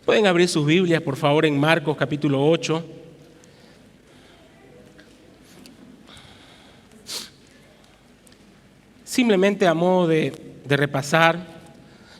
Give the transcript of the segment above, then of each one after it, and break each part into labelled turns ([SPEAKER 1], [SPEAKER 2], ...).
[SPEAKER 1] Pueden abrir sus Biblias, por favor, en Marcos capítulo 8. Simplemente a modo de repasar,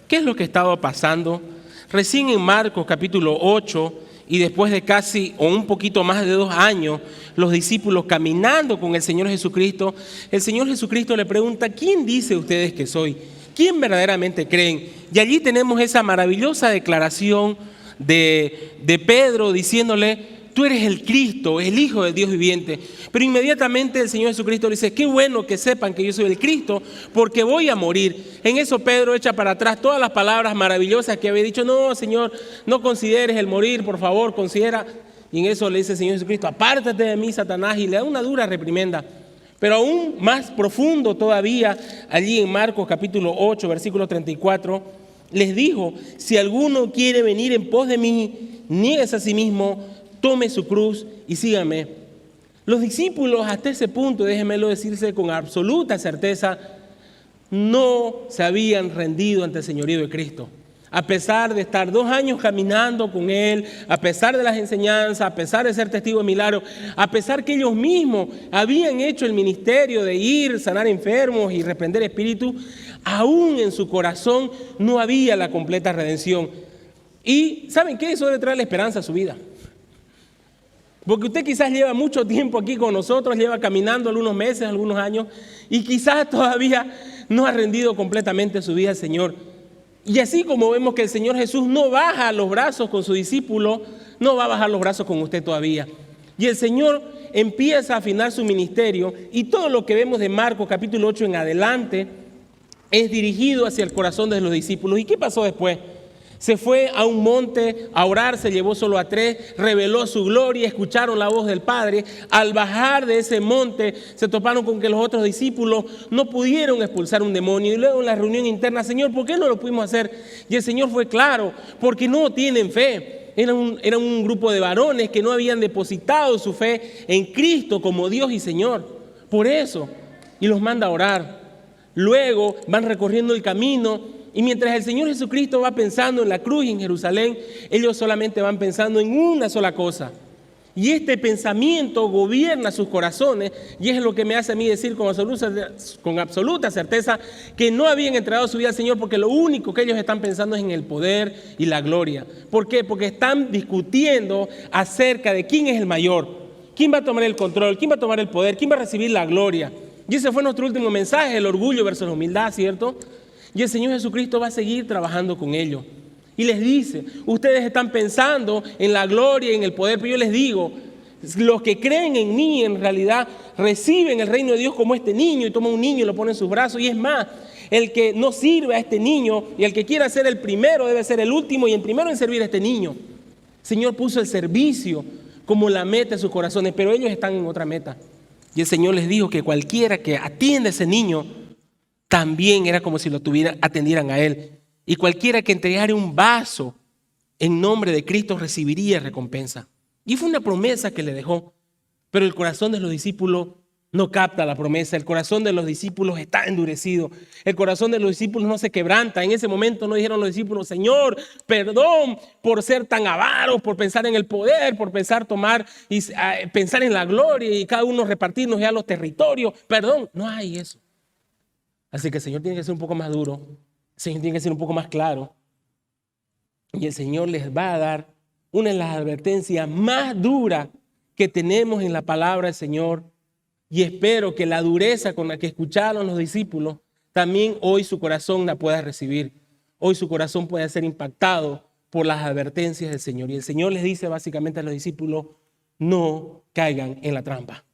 [SPEAKER 1] ¿qué es lo que estaba pasando? Recién en Marcos capítulo 8, y después de casi o un poquito más de 2 años, los discípulos caminando con el Señor Jesucristo, el Señor Jesucristo le pregunta: ¿quién dice ustedes que soy? ¿Quién verdaderamente creen? Y allí tenemos esa maravillosa declaración de Pedro diciéndole: tú eres el Cristo, el Hijo del Dios viviente. Pero inmediatamente el Señor Jesucristo le dice: qué bueno que sepan que yo soy el Cristo, porque voy a morir. En eso Pedro echa para atrás todas las palabras maravillosas que había dicho: no, Señor, no consideres el morir, por favor, considera. Y en eso le dice el Señor Jesucristo: apártate de mí, Satanás, y le da una dura reprimenda. Pero aún más profundo todavía, allí en Marcos capítulo 8, versículo 34, les dijo: si alguno quiere venir en pos de mí, niéguese a sí mismo, tome su cruz y sígame. Los discípulos hasta ese punto, déjenmelo decirse con absoluta certeza, no se habían rendido ante el señorío de Cristo. A pesar de estar 2 años caminando con Él, a pesar de las enseñanzas, a pesar de ser testigos de milagros, a pesar que ellos mismos habían hecho el ministerio de ir, sanar enfermos y reprender espíritus, aún en su corazón no había la completa redención. Y ¿saben qué? Eso debe traerle esperanza a su vida. Porque usted quizás lleva mucho tiempo aquí con nosotros, lleva caminando algunos meses, algunos años, y quizás todavía no ha rendido completamente su vida al Señor. Y así como vemos que el Señor Jesús no baja los brazos con su discípulo, no va a bajar los brazos con usted todavía. Y el Señor empieza a afinar su ministerio, y todo lo que vemos de Marcos capítulo 8 en adelante es dirigido hacia el corazón de los discípulos. ¿Y qué pasó después? Se fue a un monte a orar, se llevó solo a 3, reveló su gloria, escucharon la voz del Padre. Al bajar de ese monte se toparon con que los otros discípulos no pudieron expulsar un demonio. Y luego en la reunión interna: Señor, ¿por qué no lo pudimos hacer? Y el Señor fue claro: porque no tienen fe. Era un grupo de varones que no habían depositado su fe en Cristo como Dios y Señor. Por eso, y los manda a orar. Luego van recorriendo el camino. Y mientras el Señor Jesucristo va pensando en la cruz y en Jerusalén, ellos solamente van pensando en una sola cosa. Y este pensamiento gobierna sus corazones, y es lo que me hace a mí decir con absoluta certeza que no habían entregado su vida al Señor, porque lo único que ellos están pensando es en el poder y la gloria. ¿Por qué? Porque están discutiendo acerca de quién es el mayor, quién va a tomar el control, quién va a tomar el poder, quién va a recibir la gloria. Y ese fue nuestro último mensaje: el orgullo versus la humildad, ¿cierto? Y el Señor Jesucristo va a seguir trabajando con ellos. Y les dice: ustedes están pensando en la gloria y en el poder, pero yo les digo, los que creen en mí en realidad reciben el reino de Dios como este niño, y toma un niño y lo pone en sus brazos. Y es más, el que no sirve a este niño y el que quiera ser el primero debe ser el último y el primero en servir a este niño. El Señor puso el servicio como la meta de sus corazones, pero ellos están en otra meta. Y el Señor les dijo que cualquiera que atienda a ese niño también era como si lo atendieran a Él. Y cualquiera que entregara un vaso en nombre de Cristo recibiría recompensa. Y fue una promesa que le dejó. Pero el corazón de los discípulos no capta la promesa. El corazón de los discípulos está endurecido. El corazón de los discípulos no se quebranta. En ese momento no dijeron los discípulos: Señor, perdón por ser tan avaros, por pensar en el poder, por pensar pensar en la gloria y cada uno repartirnos ya los territorios. Perdón, no hay eso. Así que el Señor tiene que ser un poco más duro, el Señor tiene que ser un poco más claro. Y el Señor les va a dar una de las advertencias más duras que tenemos en la palabra del Señor. Y espero que la dureza con la que escucharon los discípulos, también hoy su corazón la pueda recibir. Hoy su corazón puede ser impactado por las advertencias del Señor. Y el Señor les dice básicamente a los discípulos: no caigan en la trampa.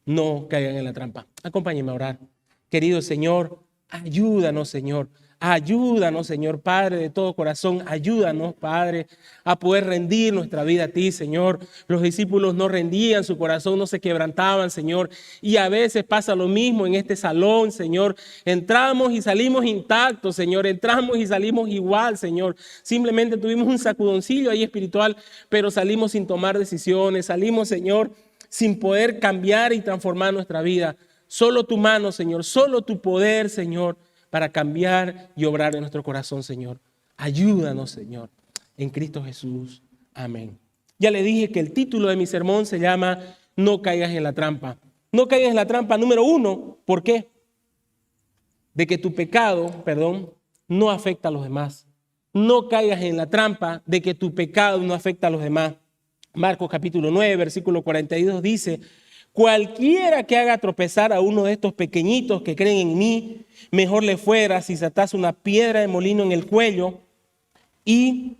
[SPEAKER 1] No caigan en la trampa. Acompáñenme a orar. Querido Señor, ayúdanos, Señor. Ayúdanos, Señor, Padre de todo corazón. Ayúdanos, Padre, a poder rendir nuestra vida a ti, Señor. Los discípulos no rendían su corazón, no se quebrantaban, Señor. Y a veces pasa lo mismo en este salón, Señor. Entramos y salimos intactos, Señor. Entramos y salimos igual, Señor. Simplemente tuvimos un sacudoncillo ahí espiritual, pero salimos sin tomar decisiones. Salimos, Señor, sin poder cambiar y transformar nuestra vida. Solo tu mano, Señor, solo tu poder, Señor, para cambiar y obrar en nuestro corazón, Señor. Ayúdanos, Señor. en Cristo Jesús. Amén. Ya le dije que el título de mi sermón se llama No caigas en la trampa. No caigas en la trampa número 1. ¿Por qué? De que tu pecado, no afecta a los demás. No caigas en la trampa de que tu pecado no afecta a los demás. Marcos capítulo 9, versículo 42 dice: cualquiera que haga tropezar a uno de estos pequeñitos que creen en mí, mejor le fuera si se atase una piedra de molino en el cuello y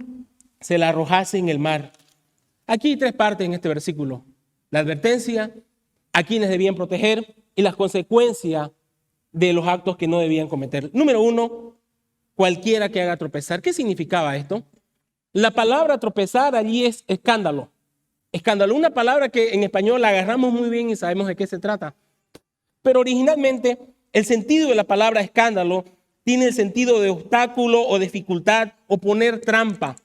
[SPEAKER 1] se la arrojase en el mar. Aquí hay 3 partes en este versículo: la advertencia, a quienes debían proteger y las consecuencias de los actos que no debían cometer. Número 1, cualquiera que haga tropezar. ¿Qué significaba esto? La palabra tropezar allí es escándalo. Escándalo, una palabra que en español la agarramos muy bien y sabemos de qué se trata. Pero originalmente el sentido de la palabra escándalo tiene el sentido de obstáculo o dificultad o poner trampa.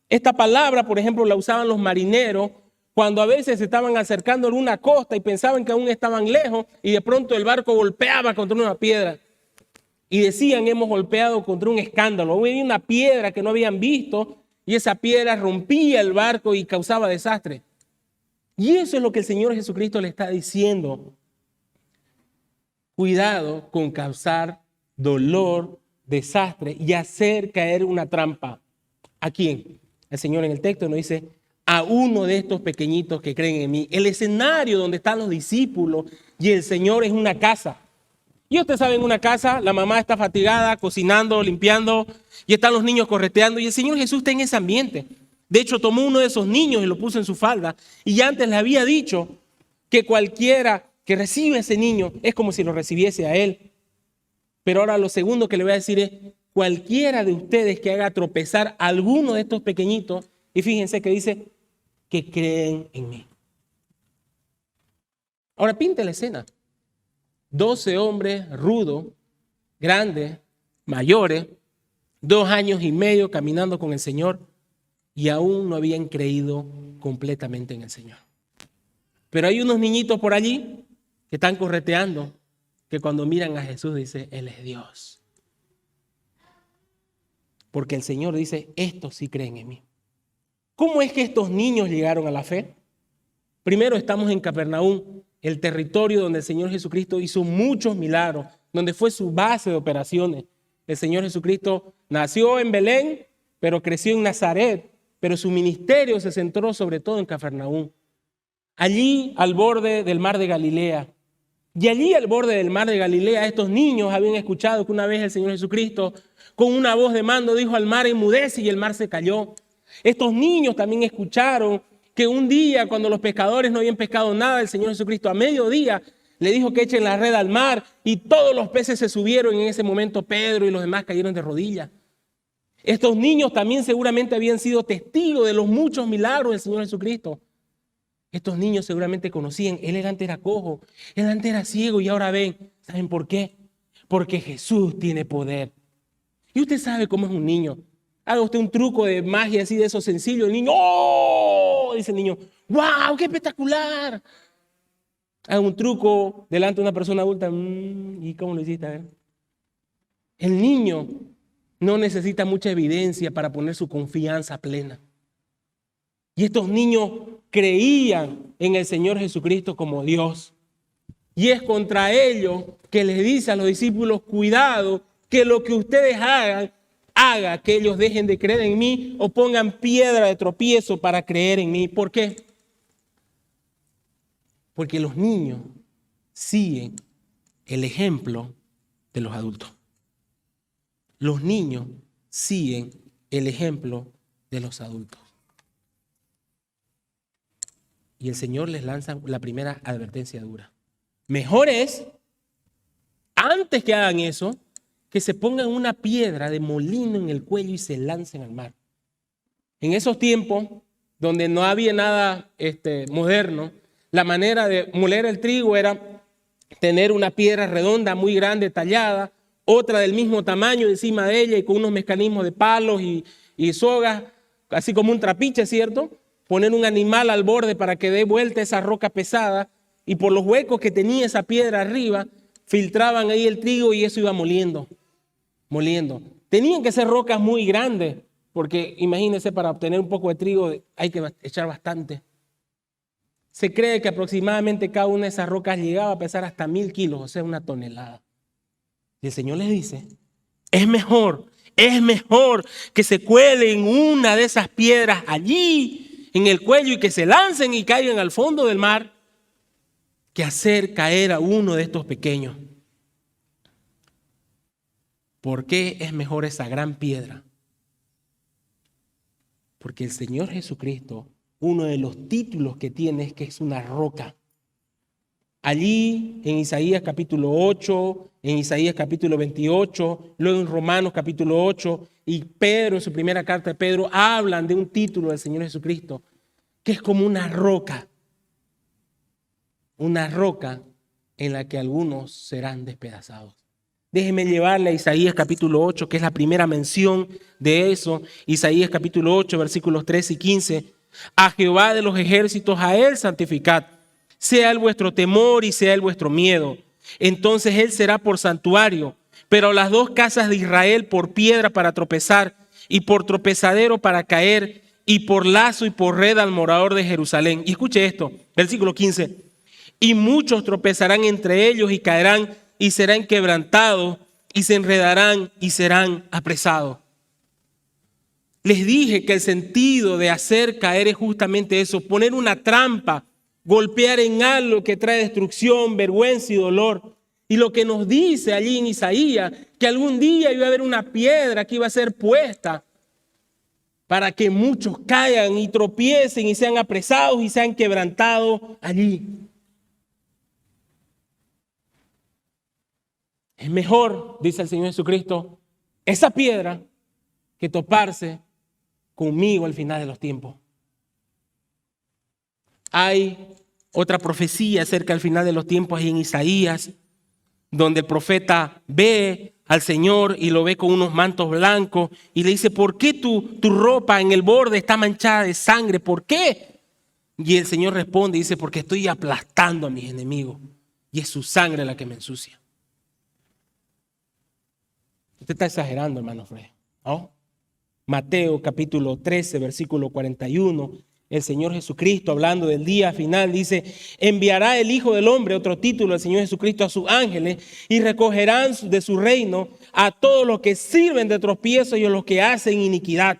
[SPEAKER 1] Esta palabra, por ejemplo, la usaban los marineros cuando a veces se estaban acercando a una costa y pensaban que aún estaban lejos y de pronto el barco golpeaba contra una piedra. Y decían: hemos golpeado contra un escándalo. Había una piedra que no habían visto y esa piedra rompía el barco y causaba desastre. Y eso es lo que el Señor Jesucristo le está diciendo. Cuidado con causar dolor, desastre y hacer caer una trampa. ¿A quién? El Señor en el texto nos dice: a uno de estos pequeñitos que creen en mí. El escenario donde están los discípulos y el Señor es una casa. Y usted sabe, en una casa la mamá está fatigada, cocinando, limpiando, y están los niños correteando, y el Señor Jesús está en ese ambiente. De hecho, tomó uno de esos niños y lo puso en su falda, y ya antes le había dicho que cualquiera que recibe a ese niño es como si lo recibiese a él. Pero ahora lo segundo que le voy a decir es: cualquiera de ustedes que haga tropezar a alguno de estos pequeñitos, y fíjense que dice que creen en mí. Ahora pinte la escena. 12 hombres rudos, grandes, mayores, 2 años y medio caminando con el Señor y aún no habían creído completamente en el Señor. Pero hay unos niñitos por allí que están correteando, que cuando miran a Jesús dice: Él es Dios. Porque el Señor dice: estos sí creen en mí. ¿Cómo es que estos niños llegaron a la fe? Primero, estamos en Capernaum, el territorio donde el Señor Jesucristo hizo muchos milagros, donde fue su base de operaciones. El Señor Jesucristo nació en Belén, pero creció en Nazaret, pero su ministerio se centró sobre todo en Capernaum. Allí, al borde del mar de Galilea. Y allí, al borde del mar de Galilea, estos niños habían escuchado que una vez el Señor Jesucristo, con una voz de mando, dijo al mar: enmudece, y el mar se calló. Estos niños también escucharon que un día, cuando los pescadores no habían pescado nada, el Señor Jesucristo a mediodía le dijo que echen la red al mar, y todos los peces se subieron. En ese momento Pedro y los demás cayeron de rodillas. Estos niños también seguramente habían sido testigos de los muchos milagros del Señor Jesucristo. Estos niños seguramente conocían: él antes era cojo, él antes era ciego y ahora ven. ¿Saben por qué? Porque Jesús tiene poder. Y usted sabe cómo es un niño. Haga usted un truco de magia así de eso sencillo. El niño: ¡oh! Dice el niño: ¡wow! ¡Qué espectacular! Haga un truco delante de una persona adulta. ¿Y cómo lo hiciste? A ver. El niño no necesita mucha evidencia para poner su confianza plena. Y estos niños creían en el Señor Jesucristo como Dios. Y es contra ellos que les dice a los discípulos: cuidado, que lo que ustedes haga que ellos dejen de creer en mí o pongan piedra de tropiezo para creer en mí. ¿Por qué? Porque los niños siguen el ejemplo de los adultos. Los niños siguen el ejemplo de los adultos. Y el Señor les lanza la primera advertencia dura. Mejor es, antes que hagan eso, que se pongan una piedra de molino en el cuello y se lancen al mar. En esos tiempos, donde no había nada moderno, la manera de moler el trigo era tener una piedra redonda muy grande tallada, otra del mismo tamaño encima de ella y con unos mecanismos de palos y sogas, así como un trapiche, ¿cierto? Poner un animal al borde para que dé vuelta esa roca pesada, y por los huecos que tenía esa piedra arriba, filtraban ahí el trigo y eso iba moliendo. Tenían que ser rocas muy grandes, porque imagínense, para obtener un poco de trigo hay que echar bastante. Se cree que aproximadamente cada una de esas rocas llegaba a pesar hasta 1000 kilos, o sea, 1 tonelada. Y el Señor les dice, es mejor que se cuelen una de esas piedras allí en el cuello y que se lancen y caigan al fondo del mar, que hacer caer a uno de estos pequeños. ¿Por qué es mejor esa gran piedra? Porque el Señor Jesucristo, uno de los títulos que tiene es que es una roca. Allí en Isaías capítulo 8, en Isaías capítulo 28, luego en Romanos capítulo 8 y Pedro en su primera carta de Pedro hablan de un título del Señor Jesucristo que es como una roca en la que algunos serán despedazados. Déjeme llevarle a Isaías capítulo 8, que es la primera mención de eso. Isaías capítulo 8, versículos 13 y 15. A Jehová de los ejércitos, a él santificad. Sea él vuestro temor y sea él vuestro miedo. Entonces él será por santuario, pero las dos casas de Israel por piedra para tropezar y por tropezadero para caer y por lazo y por red al morador de Jerusalén. Y escuche esto, versículo 15. Y muchos tropezarán entre ellos y caerán y serán quebrantados y se enredarán y serán apresados. Les dije que el sentido de hacer caer es justamente eso, poner una trampa, golpear en algo que trae destrucción, vergüenza y dolor. Y lo que nos dice allí en Isaías, que algún día iba a haber una piedra que iba a ser puesta para que muchos caigan y tropiecen y sean apresados y sean quebrantados allí. Es mejor, dice el Señor Jesucristo, esa piedra que toparse conmigo al final de los tiempos. Hay otra profecía acerca del final de los tiempos ahí en Isaías, donde el profeta ve al Señor y lo ve con unos mantos blancos y le dice, ¿por qué tu ropa en el borde está manchada de sangre? ¿Por qué? Y el Señor responde y dice, porque estoy aplastando a mis enemigos y es su sangre la que me ensucia. Usted está exagerando, hermano Fred, ¿no? Mateo capítulo 13, versículo 41. El Señor Jesucristo, hablando del día final, dice, enviará el Hijo del Hombre, otro título del Señor Jesucristo, a sus ángeles y recogerán de su reino a todos los que sirven de tropiezo y a los que hacen iniquidad.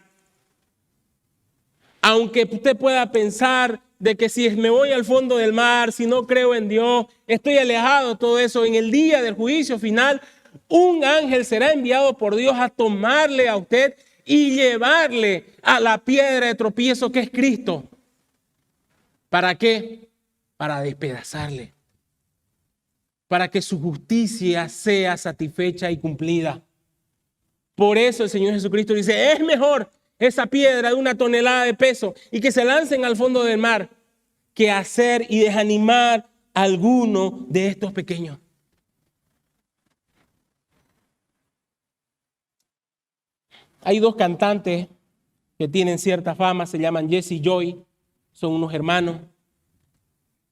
[SPEAKER 1] Aunque usted pueda pensar de que si me voy al fondo del mar, si no creo en Dios, estoy alejado de todo eso, en el día del juicio final, un ángel será enviado por Dios a tomarle a usted y llevarle a la piedra de tropiezo que es Cristo. ¿Para qué? Para despedazarle. Para que su justicia sea satisfecha y cumplida. Por eso el Señor Jesucristo dice, es mejor esa piedra de 1 tonelada de peso y que se lancen al fondo del mar que hacer y desanimar a alguno de estos pequeños. Hay dos cantantes que tienen cierta fama, se llaman Jesse y Joy, son unos hermanos.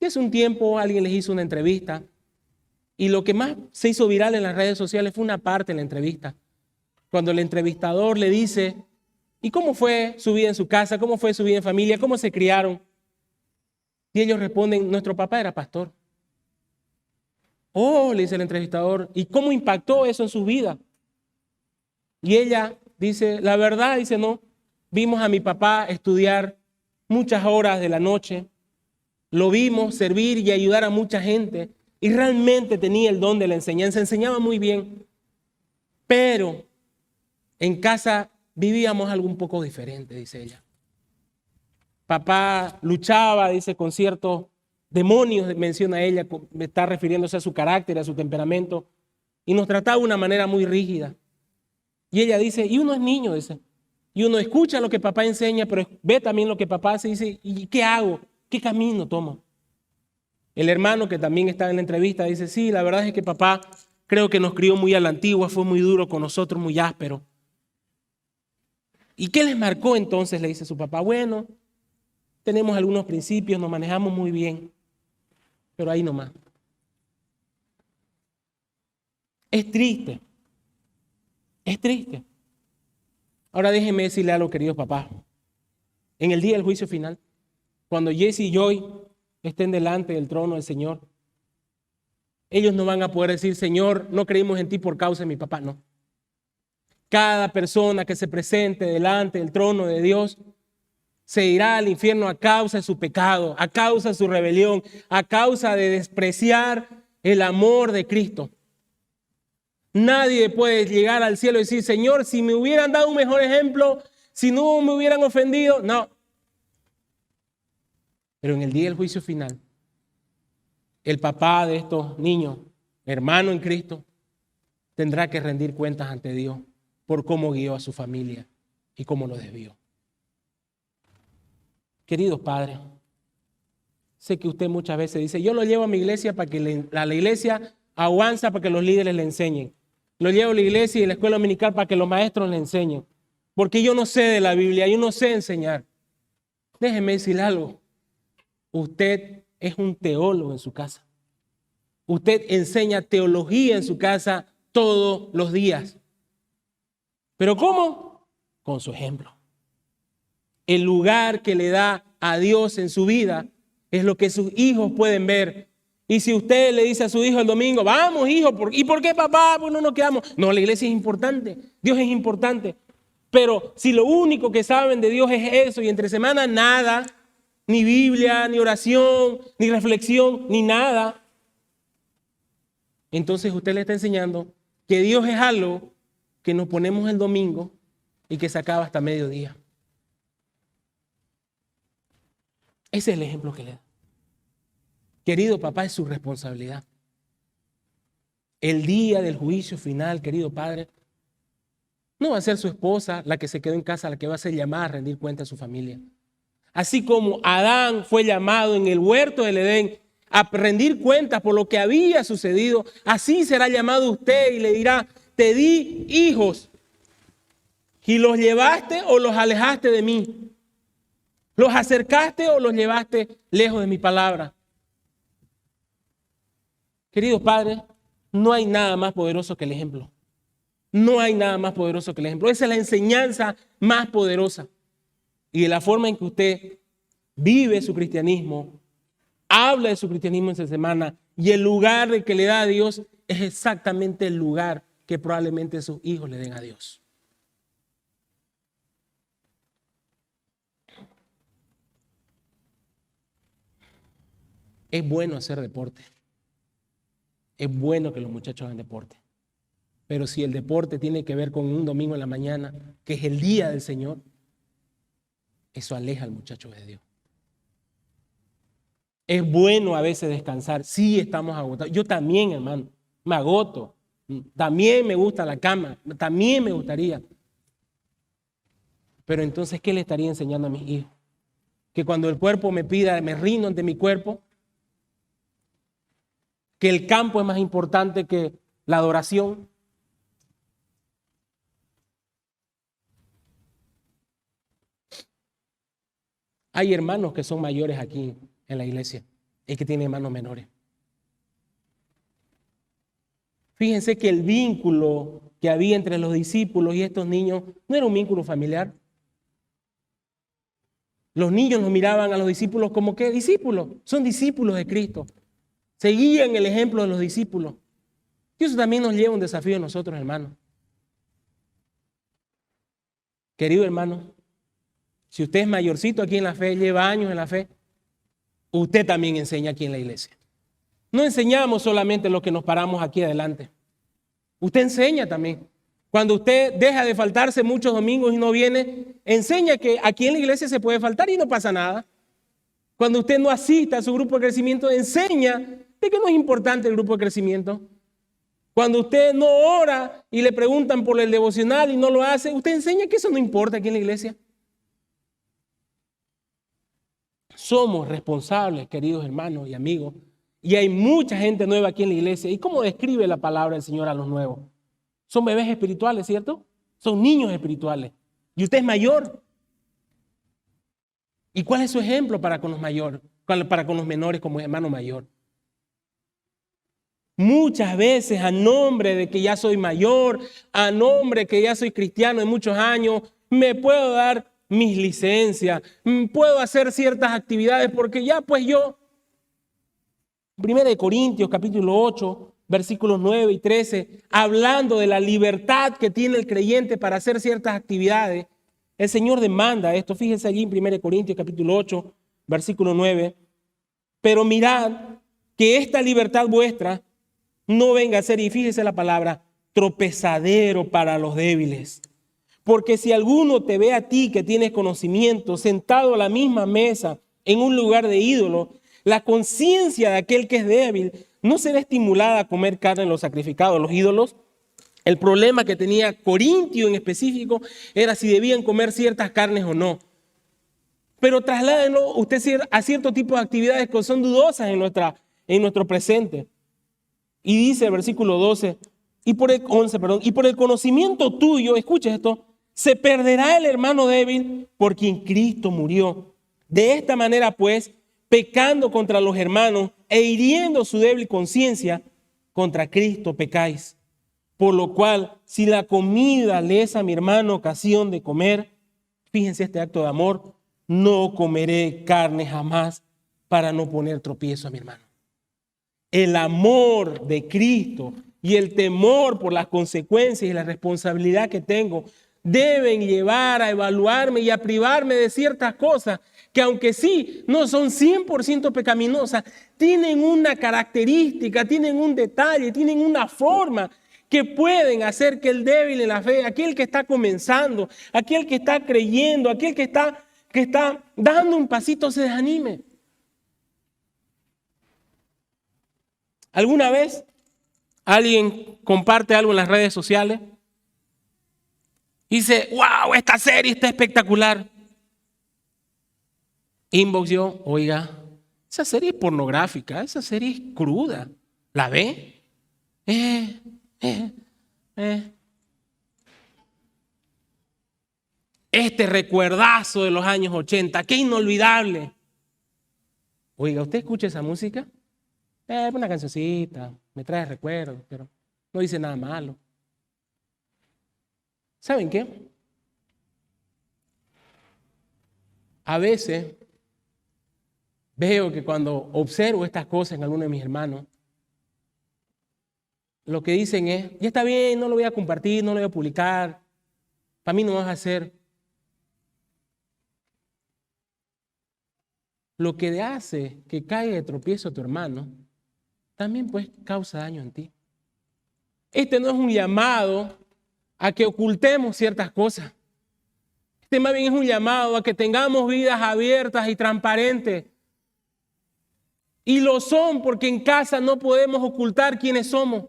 [SPEAKER 1] Y hace un tiempo alguien les hizo una entrevista y lo que más se hizo viral en las redes sociales fue una parte de la entrevista. Cuando el entrevistador le dice, ¿y cómo fue su vida en su casa? ¿Cómo fue su vida en familia? ¿Cómo se criaron? Y ellos responden, nuestro papá era pastor. Oh, le dice el entrevistador, ¿y cómo impactó eso en su vida? Y ella dice, la verdad, dice, no, vimos a mi papá estudiar muchas horas de la noche, lo vimos servir y ayudar a mucha gente y realmente tenía el don de la enseñanza, enseñaba muy bien, pero en casa vivíamos algo un poco diferente, dice ella. Papá luchaba, dice, con ciertos demonios, menciona ella, está refiriéndose a su carácter, a su temperamento, y nos trataba de una manera muy rígida. Y ella dice, y uno es niño, dice, y uno escucha lo que papá enseña, pero ve también lo que papá hace y dice, ¿y qué hago? ¿Qué camino tomo? El hermano que también está en la entrevista dice, sí, la verdad es que papá creo que nos crió muy a la antigua, fue muy duro con nosotros, muy áspero. ¿Y qué les marcó entonces? Le dice su papá, bueno, tenemos algunos principios, nos manejamos muy bien, pero ahí nomás. Es triste. Es triste. Ahora déjenme decirle algo, queridos papás. En el día del juicio final, cuando Jesse y Joy estén delante del trono del Señor, ellos no van a poder decir, Señor, no creímos en ti por causa de mi papá. No. Cada persona que se presente delante del trono de Dios se irá al infierno a causa de su pecado, a causa de su rebelión, a causa de despreciar el amor de Cristo. Nadie puede llegar al cielo y decir, Señor, si me hubieran dado un mejor ejemplo, si no me hubieran ofendido, no. Pero en el día del juicio final, el papá de estos niños, hermano en Cristo, tendrá que rendir cuentas ante Dios por cómo guió a su familia y cómo lo desvió. Queridos padres, sé que usted muchas veces dice, yo lo llevo a mi iglesia para que la iglesia avanza para que los líderes le enseñen. Lo llevo a la iglesia y a la escuela dominical para que los maestros le enseñen. Porque yo no sé de la Biblia, yo no sé enseñar. Déjeme decirle algo. Usted es un teólogo en su casa. Usted enseña teología en su casa todos los días. ¿Pero cómo? Con su ejemplo. El lugar que le da a Dios en su vida es lo que sus hijos pueden ver. Y si usted le dice a su hijo el domingo, vamos hijo, ¿y por qué papá? Pues no nos quedamos. No, la iglesia es importante, Dios es importante. Pero si lo único que saben de Dios es eso y entre semana nada, ni Biblia, ni oración, ni reflexión, ni nada, entonces usted le está enseñando que Dios es algo que nos ponemos el domingo y que se acaba hasta mediodía. Ese es el ejemplo que le da. Querido papá, es su responsabilidad. El día del juicio final, querido padre, no va a ser su esposa la que se quedó en casa, la que va a ser llamada a rendir cuenta a su familia. Así como Adán fue llamado en el huerto del Edén a rendir cuentas por lo que había sucedido, así será llamado usted y le dirá, te di hijos y los llevaste o los alejaste de mí. ¿Los acercaste o los llevaste lejos de mi palabra? Queridos padres, no hay nada más poderoso que el ejemplo. No hay nada más poderoso que el ejemplo. Esa es la enseñanza más poderosa. Y de la forma en que usted vive su cristianismo, habla de su cristianismo en esta semana y el lugar que le da a Dios es exactamente el lugar que probablemente sus hijos le den a Dios. Es bueno hacer deporte. Es bueno que los muchachos hagan deporte. Pero si el deporte tiene que ver con un domingo en la mañana, que es el día del Señor, eso aleja al muchacho de Dios. Es bueno a veces descansar. Sí, estamos agotados. Yo también, hermano, me agoto. También me gusta la cama. También me gustaría. Pero entonces, ¿qué le estaría enseñando a mis hijos? Que cuando el cuerpo me pida, me rindo ante mi cuerpo. Que el campo es más importante que la adoración. Hay hermanos que son mayores aquí en la iglesia y que tienen hermanos menores. Fíjense que el vínculo que había entre los discípulos y estos niños no era un vínculo familiar. Los niños los miraban a los discípulos como que discípulos, son discípulos de Cristo. Seguían el ejemplo de los discípulos. Y eso también nos lleva a un desafío a nosotros, hermanos. Querido hermano, si usted es mayorcito aquí en la fe, lleva años en la fe, usted también enseña aquí en la iglesia. No enseñamos solamente lo que nos paramos aquí adelante. Usted enseña también. Cuando usted deja de faltarse muchos domingos y no viene, enseña que aquí en la iglesia se puede faltar y no pasa nada. Cuando usted no asista a su grupo de crecimiento, enseña de que no es importante el grupo de crecimiento. Cuando usted no ora y le preguntan por el devocional y no lo hace, usted enseña que eso no importa aquí en la iglesia. Somos responsables, queridos hermanos y amigos, y hay mucha gente nueva aquí en la iglesia. ¿Y cómo describe la palabra del Señor a los nuevos? Son bebés espirituales, ¿cierto? Son niños espirituales. Y usted es mayor. ¿Y cuál es su ejemplo para con los mayores, para con los menores como hermano mayor? Muchas veces a nombre de que ya soy mayor, a nombre de que ya soy cristiano de muchos años, me puedo dar mis licencias, puedo hacer ciertas actividades porque ya pues yo, 1 Corintios capítulo 8, versículos 9 y 13, hablando de la libertad que tiene el creyente para hacer ciertas actividades, el Señor demanda esto. Fíjense allí en 1 Corintios capítulo 8, versículo 9. Pero mirad que esta libertad vuestra no venga a ser, y fíjese la palabra, tropezadero para los débiles. Porque si alguno te ve a ti que tienes conocimiento sentado a la misma mesa en un lugar de ídolo, la conciencia de aquel que es débil no será estimulada a comer carne en los sacrificados, los ídolos. El problema que tenía Corintio en específico era si debían comer ciertas carnes o no. Pero trasládenlo usted a cierto tipo de actividades que son dudosas en nuestro presente. Y dice el versículo 11, y por el conocimiento tuyo, escucha esto, se perderá el hermano débil por quien Cristo murió. De esta manera, pues, pecando contra los hermanos e hiriendo su débil conciencia, contra Cristo pecáis. Por lo cual, si la comida le es a mi hermano ocasión de comer, fíjense este acto de amor, no comeré carne jamás para no poner tropiezo a mi hermano. El amor de Cristo y el temor por las consecuencias y la responsabilidad que tengo deben llevar a evaluarme y a privarme de ciertas cosas que, aunque sí no son 100% pecaminosas, tienen una característica, tienen un detalle, tienen una forma que pueden hacer que el débil en la fe, aquel que está comenzando, aquel que está creyendo, aquel que está dando un pasito, se desanime. ¿Alguna vez alguien comparte algo en las redes sociales y dice, wow, esta serie está espectacular? Inbox yo, oiga, esa serie es pornográfica, esa serie es cruda. ¿La ve? Este recuerdazo de los años 80, qué inolvidable. Oiga, ¿usted escucha esa música? Una cancioncita, me trae recuerdos, pero no dice nada malo. ¿Saben qué? A veces veo que cuando observo estas cosas en alguno de mis hermanos, lo que dicen es, ya está bien, no lo voy a compartir, no lo voy a publicar, para mí no vas a hacer. Lo que hace que caiga de tropiezo a tu hermano, también pues causa daño en ti. Este no es un llamado a que ocultemos ciertas cosas. Este más bien es un llamado a que tengamos vidas abiertas y transparentes. Y lo son porque en casa no podemos ocultar quiénes somos.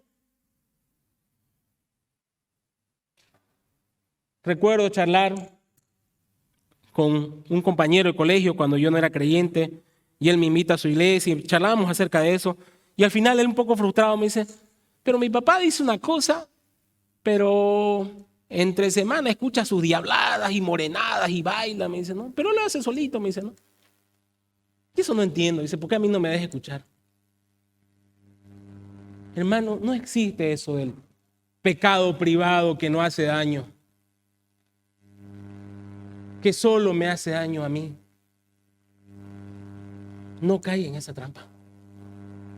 [SPEAKER 1] Recuerdo charlar con un compañero de colegio cuando yo no era creyente y él me invita a su iglesia y charlábamos acerca de eso. Y al final él un poco frustrado me dice, pero mi papá dice una cosa, pero entre semana escucha sus diabladas y morenadas y baila, me dice, ¿no? Pero lo hace solito, me dice, ¿no? Y eso no entiendo, dice, ¿por qué a mí no me deja escuchar? Hermano, no existe eso del pecado privado que no hace daño, que solo me hace daño a mí. No caiga en esa trampa.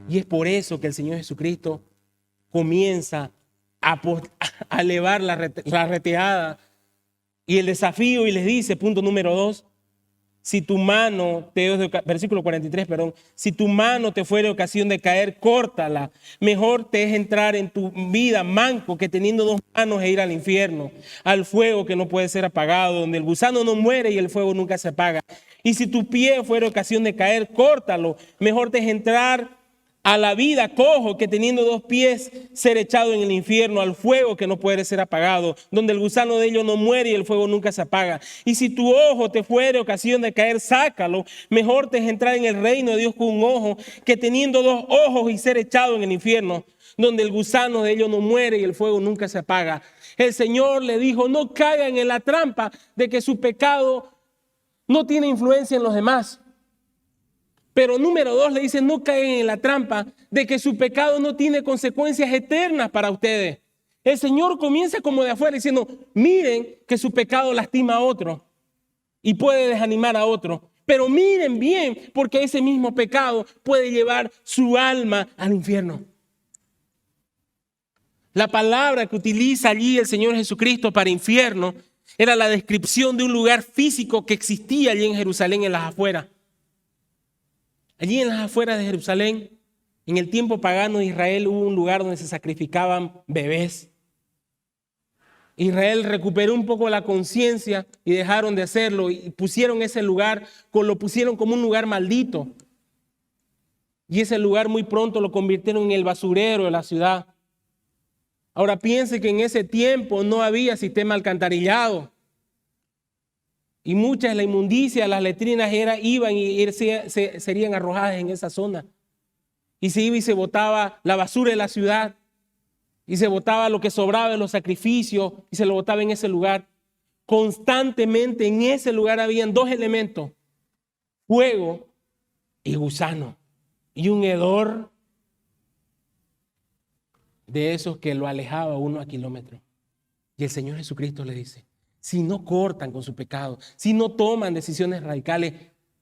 [SPEAKER 1] Y es por eso que el Señor Jesucristo comienza a elevar la reteada y el desafío y les dice, punto número 2, si tu mano, versículo 43, perdón, si tu mano te fuere ocasión de caer, córtala. Mejor te es entrar en tu vida manco que teniendo 2 manos e ir al infierno, al fuego que no puede ser apagado, donde el gusano no muere y el fuego nunca se apaga. Y si tu pie fuere ocasión de caer, córtalo. Mejor te es entrar a la vida cojo que teniendo 2 pies ser echado en el infierno, al fuego que no puede ser apagado, donde el gusano de ellos no muere y el fuego nunca se apaga. Y si tu ojo te fuere ocasión de caer, sácalo. Mejor te es entrar en el reino de Dios con un ojo que teniendo 2 ojos y ser echado en el infierno, donde el gusano de ellos no muere y el fuego nunca se apaga. El Señor le dijo, no caigan en la trampa de que su pecado no tiene influencia en los demás. Pero número 2 le dice, no caigan en la trampa de que su pecado no tiene consecuencias eternas para ustedes. El Señor comienza como de afuera diciendo, miren que su pecado lastima a otro y puede desanimar a otro. Pero miren bien, porque ese mismo pecado puede llevar su alma al infierno. La palabra que utiliza allí el Señor Jesucristo para infierno era la descripción de un lugar físico que existía allí en Jerusalén, en las afueras. Allí en las afueras de Jerusalén, en el tiempo pagano de Israel, hubo un lugar donde se sacrificaban bebés. Israel recuperó un poco la conciencia y dejaron de hacerlo y pusieron ese lugar, lo pusieron como un lugar maldito. Y ese lugar muy pronto lo convirtieron en el basurero de la ciudad. Ahora piense que en ese tiempo no había sistema alcantarillado. Y muchas de la inmundicia, las letrinas iban y serían arrojadas en esa zona. Y se iba y se botaba la basura de la ciudad. Y se botaba lo que sobraba de los sacrificios y se lo botaba en ese lugar. Constantemente en ese lugar habían dos elementos: fuego y gusano. Y un hedor de esos que lo alejaba uno a kilómetros. Y el Señor Jesucristo le dice, si no cortan con su pecado, si no toman decisiones radicales,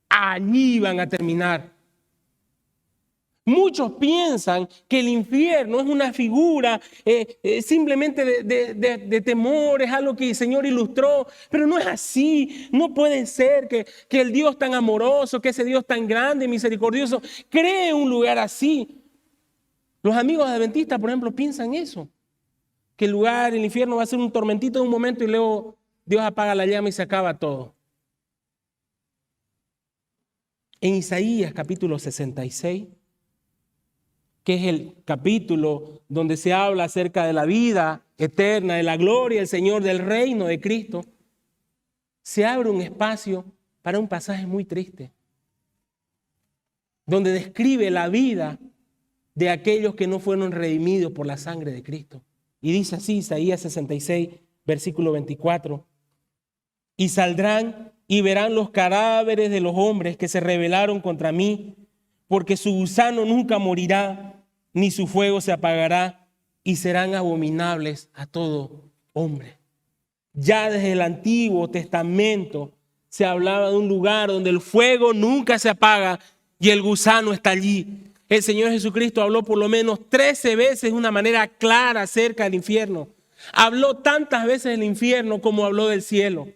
[SPEAKER 1] allí van a terminar. Muchos piensan que el infierno es una figura simplemente de temor, es algo que el Señor ilustró, pero no es así. No puede ser que el Dios tan amoroso, que ese Dios tan grande y misericordioso, cree un lugar así. Los amigos adventistas, por ejemplo, piensan eso, que el lugar, el infierno va a ser un tormentito de un momento y luego Dios apaga la llama y se acaba todo. En Isaías capítulo 66, que es el capítulo donde se habla acerca de la vida eterna, de la gloria del Señor, del reino de Cristo, se abre un espacio para un pasaje muy triste, donde describe la vida de aquellos que no fueron redimidos por la sangre de Cristo. Y dice así, Isaías 66, versículo 24, y saldrán y verán los cadáveres de los hombres que se rebelaron contra mí, porque su gusano nunca morirá, ni su fuego se apagará, y serán abominables a todo hombre. Ya desde el Antiguo Testamento se hablaba de un lugar donde el fuego nunca se apaga y el gusano está allí. El Señor Jesucristo habló por lo menos 13 veces de una manera clara acerca del infierno. Habló tantas veces del infierno como habló del cielo.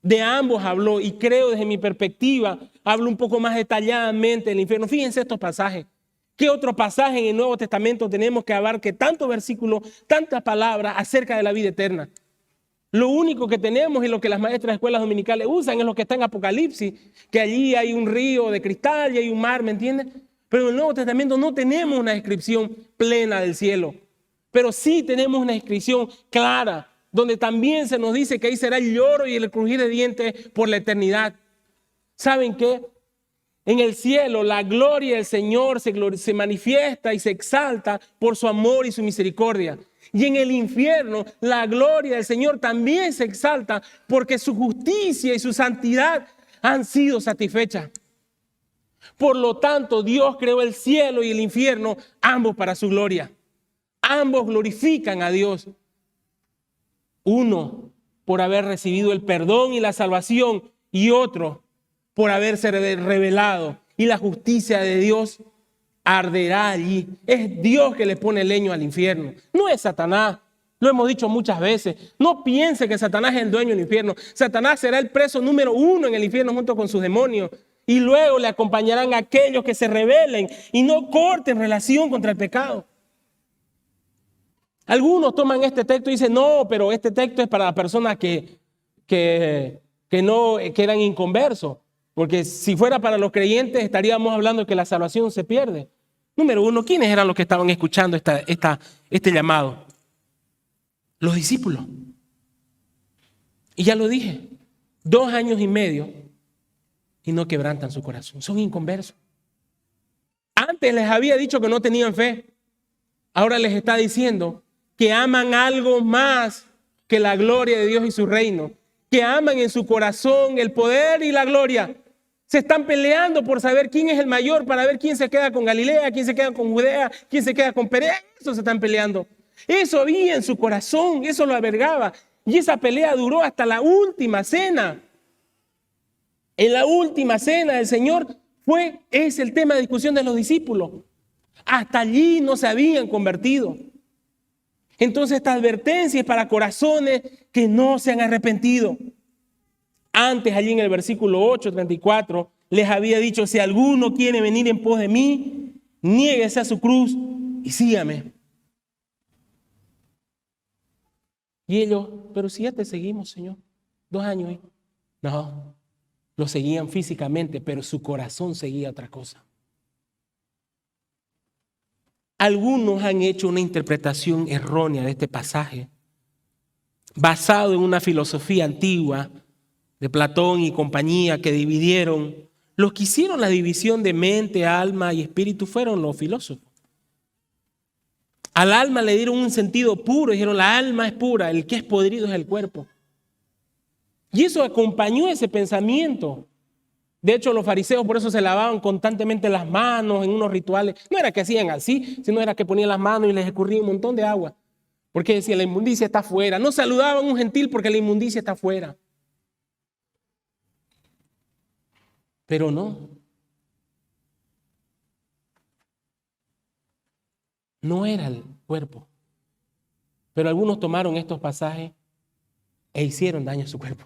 [SPEAKER 1] De ambos habló, y creo desde mi perspectiva, hablo un poco más detalladamente del infierno. Fíjense estos pasajes. ¿Qué otro pasaje en el Nuevo Testamento tenemos que abarque tantos versículos, tantas palabras acerca de la vida eterna? Lo único que tenemos y lo que las maestras de escuelas dominicales usan es lo que está en Apocalipsis, que allí hay un río de cristal y hay un mar, ¿me entiendes? Pero en el Nuevo Testamento no tenemos una descripción plena del cielo, pero sí tenemos una descripción clara, donde también se nos dice que ahí será el lloro y el crujir de dientes por la eternidad. ¿Saben qué? En el cielo la gloria del Señor se manifiesta y se exalta por su amor y su misericordia. Y en el infierno la gloria del Señor también se exalta porque su justicia y su santidad han sido satisfechas. Por lo tanto, Dios creó el cielo y el infierno, ambos para su gloria. Ambos glorifican a Dios. Uno por haber recibido el perdón y la salvación, y otro por haberse revelado. Y la justicia de Dios arderá allí. Es Dios que le pone leño al infierno. No es Satanás. Lo hemos dicho muchas veces. No piense que Satanás es el dueño del infierno. Satanás será el preso número 1 en el infierno junto con sus demonios. Y luego le acompañarán aquellos que se rebelen y no corten relación contra el pecado. Algunos toman este texto y dicen, no, pero este texto es para personas que eran inconversos. Porque si fuera para los creyentes estaríamos hablando de que la salvación se pierde. Número 1, ¿quiénes eran los que estaban escuchando este llamado? Los discípulos. Y ya lo dije, 2 años y medio y no quebrantan su corazón. Son inconversos. Antes les había dicho que no tenían fe. Ahora les está diciendo que aman algo más que la gloria de Dios y su reino. Que aman en su corazón el poder y la gloria. Se están peleando por saber quién es el mayor, para ver quién se queda con Galilea, quién se queda con Judea, quién se queda con Perea. Eso se están peleando. Eso había en su corazón, eso lo albergaba. Y esa pelea duró hasta la última cena. En la última cena del Señor es el tema de discusión de los discípulos. Hasta allí no se habían convertido. Entonces esta advertencia es para corazones que no se han arrepentido. Antes, allí en el versículo 8:34, les había dicho: si alguno quiere venir en pos de mí, niéguese a su cruz y sígame. Y ellos: pero si ya te seguimos, Señor, 2 años. No, lo seguían físicamente, pero su corazón seguía otra cosa. Algunos han hecho una interpretación errónea de este pasaje, basado en una filosofía antigua de Platón y compañía que dividieron. Los que hicieron la división de mente, alma y espíritu fueron los filósofos. Al alma le dieron un sentido puro, dijeron: la alma es pura, el que es podrido es el cuerpo. Y eso acompañó ese pensamiento. De hecho, los fariseos por eso se lavaban constantemente las manos en unos rituales. No era que hacían así, sino era que ponían las manos y les escurría un montón de agua. Porque decían: la inmundicia está afuera. No saludaban a un gentil porque la inmundicia está afuera. Pero no era el cuerpo. Pero algunos tomaron estos pasajes e hicieron daño a su cuerpo.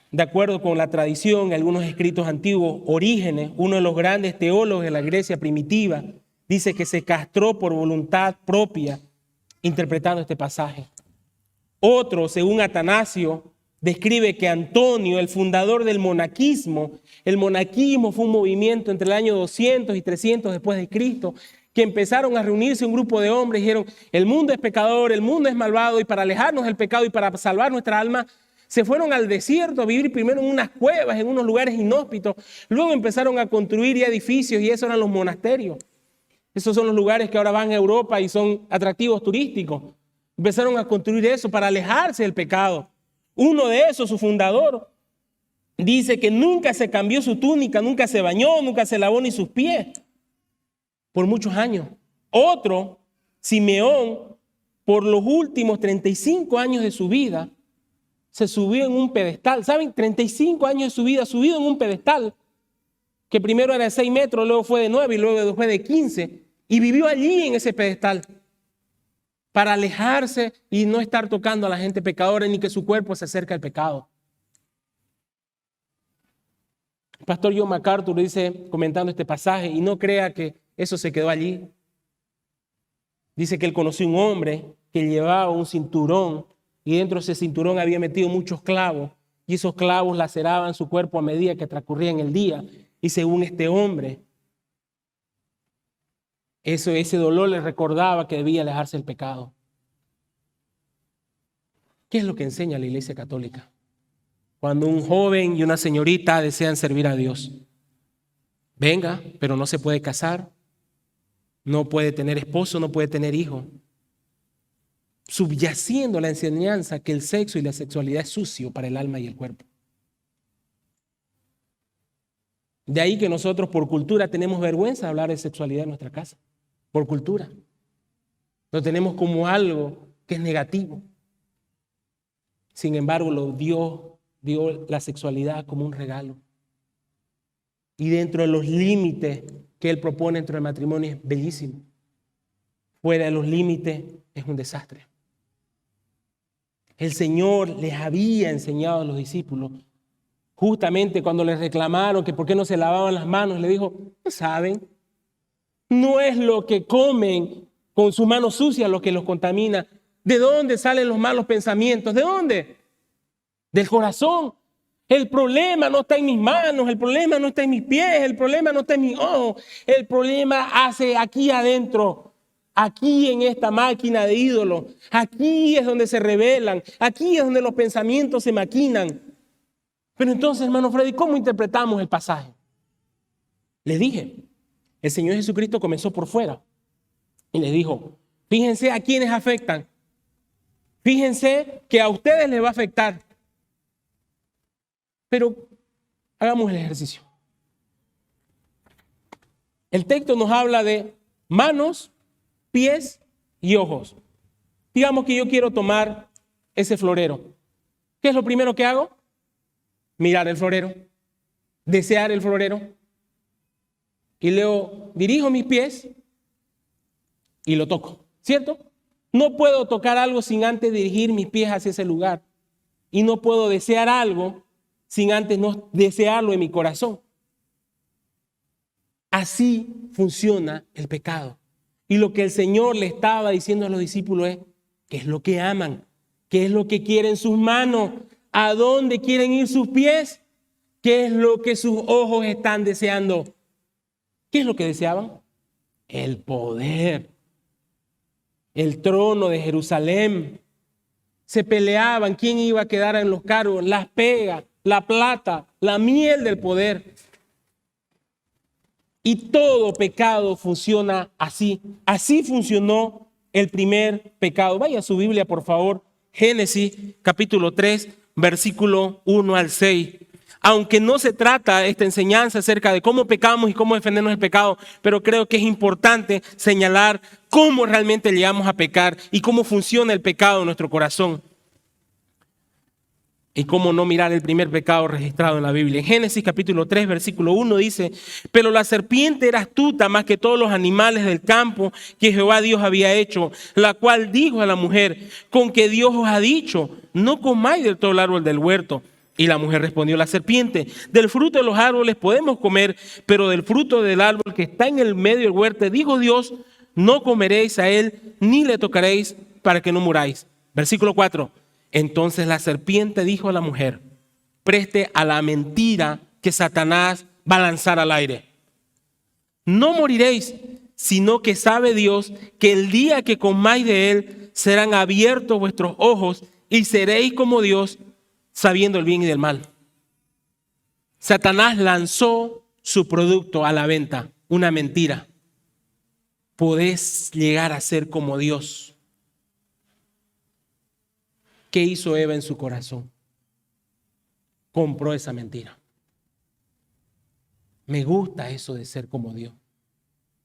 [SPEAKER 1] De acuerdo con la tradición y algunos escritos antiguos, Orígenes, uno de los grandes teólogos de la Grecia primitiva, dice que se castró por voluntad propia interpretando este pasaje. Otro, según Atanasio, describe que Antonio, el fundador del monaquismo, el monaquismo fue un movimiento entre el año 200 y 300 después de Cristo, que empezaron a reunirse un grupo de hombres y dijeron: el mundo es pecador, el mundo es malvado, y para alejarnos del pecado y para salvar nuestra alma, se fueron al desierto a vivir primero en unas cuevas, en unos lugares inhóspitos. Luego empezaron a construir edificios y esos eran los monasterios. Esos son los lugares que ahora van a Europa y son atractivos turísticos. Empezaron a construir eso para alejarse del pecado. Uno de esos, su fundador, dice que nunca se cambió su túnica, nunca se bañó, nunca se lavó ni sus pies por muchos años. Otro, Simeón, por los últimos 35 años de su vida, se subió en un pedestal. ¿Saben? 35 años de su vida subido en un pedestal que primero era de 6 metros, luego fue de 9 y luego fue de 15. Y vivió allí en ese pedestal para alejarse y no estar tocando a la gente pecadora ni que su cuerpo se acerque al pecado. El pastor John MacArthur dice, comentando este pasaje, y no crea que eso se quedó allí. Dice que él conoció un hombre que llevaba un cinturón y dentro de ese cinturón había metido muchos clavos y esos clavos laceraban su cuerpo a medida que transcurría en el día. Y según este hombre, ese dolor le recordaba que debía alejarse del pecado. ¿Qué es lo que enseña la Iglesia Católica? Cuando un joven y una señorita desean servir a Dios, venga, pero no se puede casar, no puede tener esposo, no puede tener hijo. Subyaciendo la enseñanza que el sexo y la sexualidad es sucio para el alma y el cuerpo. De ahí que nosotros por cultura tenemos vergüenza de hablar de sexualidad en nuestra casa. Por cultura. Lo tenemos como algo que es negativo. Sin embargo, Dios dio la sexualidad como un regalo. Y dentro de los límites que Él propone dentro del matrimonio es bellísimo. Fuera de los límites es un desastre. El Señor les había enseñado a los discípulos, justamente cuando les reclamaron que por qué no se lavaban las manos, le dijo: no saben, no es lo que comen con sus manos sucias lo que los contamina. ¿De dónde salen los malos pensamientos? ¿De dónde? Del corazón. El problema no está en mis manos, el problema no está en mis pies, el problema no está en mis ojos, el problema hace aquí adentro. Aquí en esta máquina de ídolos, aquí es donde se revelan, aquí es donde los pensamientos se maquinan. Pero entonces, hermano Freddy, ¿cómo interpretamos el pasaje? Les dije, el Señor Jesucristo comenzó por fuera y les dijo: fíjense a quienes afectan, fíjense que a ustedes les va a afectar. Pero hagamos el ejercicio. El texto nos habla de manos pies y ojos. Digamos que yo quiero tomar ese florero. ¿Qué es lo primero que hago? Mirar el florero, desear el florero. Y luego dirijo mis pies y lo toco, ¿cierto? No puedo tocar algo sin antes dirigir mis pies hacia ese lugar. Y no puedo desear algo sin antes no desearlo en mi corazón. Así funciona el pecado. Y lo que el Señor le estaba diciendo a los discípulos es, ¿qué es lo que aman? ¿Qué es lo que quieren sus manos? ¿A dónde quieren ir sus pies? ¿Qué es lo que sus ojos están deseando? ¿Qué es lo que deseaban? El poder, el trono de Jerusalén. Se peleaban quién iba a quedar en los cargos, las pegas, la plata, la miel del poder. Y todo pecado funciona así. Así funcionó el primer pecado. Vaya a su Biblia, por favor. Génesis capítulo 3, versículo 1 al 6. Aunque no se trata esta enseñanza acerca de cómo pecamos y cómo defendernos del pecado, pero creo que es importante señalar cómo realmente llegamos a pecar y cómo funciona el pecado en nuestro corazón. Y cómo no mirar el primer pecado registrado en la Biblia. En Génesis capítulo 3, versículo 1 dice, pero la serpiente era astuta más que todos los animales del campo que Jehová Dios había hecho, la cual dijo a la mujer, con que Dios os ha dicho, no comáis del todo el árbol del huerto. Y la mujer respondió a la serpiente, del fruto de los árboles podemos comer, pero del fruto del árbol que está en el medio del huerto, dijo Dios, no comeréis a él, ni le tocaréis para que no muráis. Versículo 4. Entonces la serpiente dijo a la mujer, preste a la mentira que Satanás va a lanzar al aire. No moriréis, sino que sabe Dios que el día que comáis de él serán abiertos vuestros ojos y seréis como Dios, sabiendo el bien y del mal. Satanás lanzó su producto a la venta, una mentira. Podés llegar a ser como Dios. ¿Qué hizo Eva en su corazón? Compró esa mentira. Me gusta eso de ser como Dios.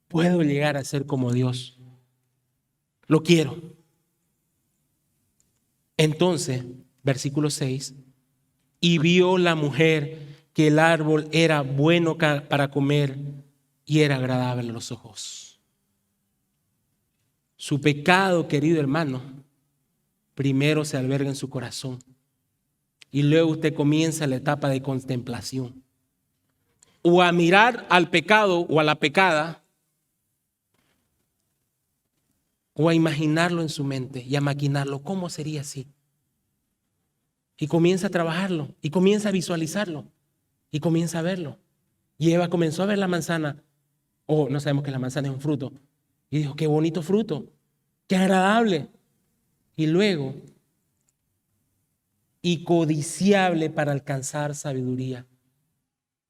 [SPEAKER 1] Puedo llegar a ser como Dios. Lo quiero. Entonces, versículo 6, y vio la mujer que el árbol era bueno para comer y era agradable a los ojos. Su pecado, querido hermano, primero se alberga en su corazón y luego usted comienza la etapa de contemplación. O a mirar al pecado o a la pecada, o a imaginarlo en su mente y a maquinarlo. ¿Cómo sería así? Y comienza a trabajarlo, y comienza a visualizarlo, y comienza a verlo. Y Eva comenzó a ver la manzana, no sabemos que la manzana es un fruto, y dijo, qué bonito fruto, qué agradable. Y luego, y codiciable para alcanzar sabiduría,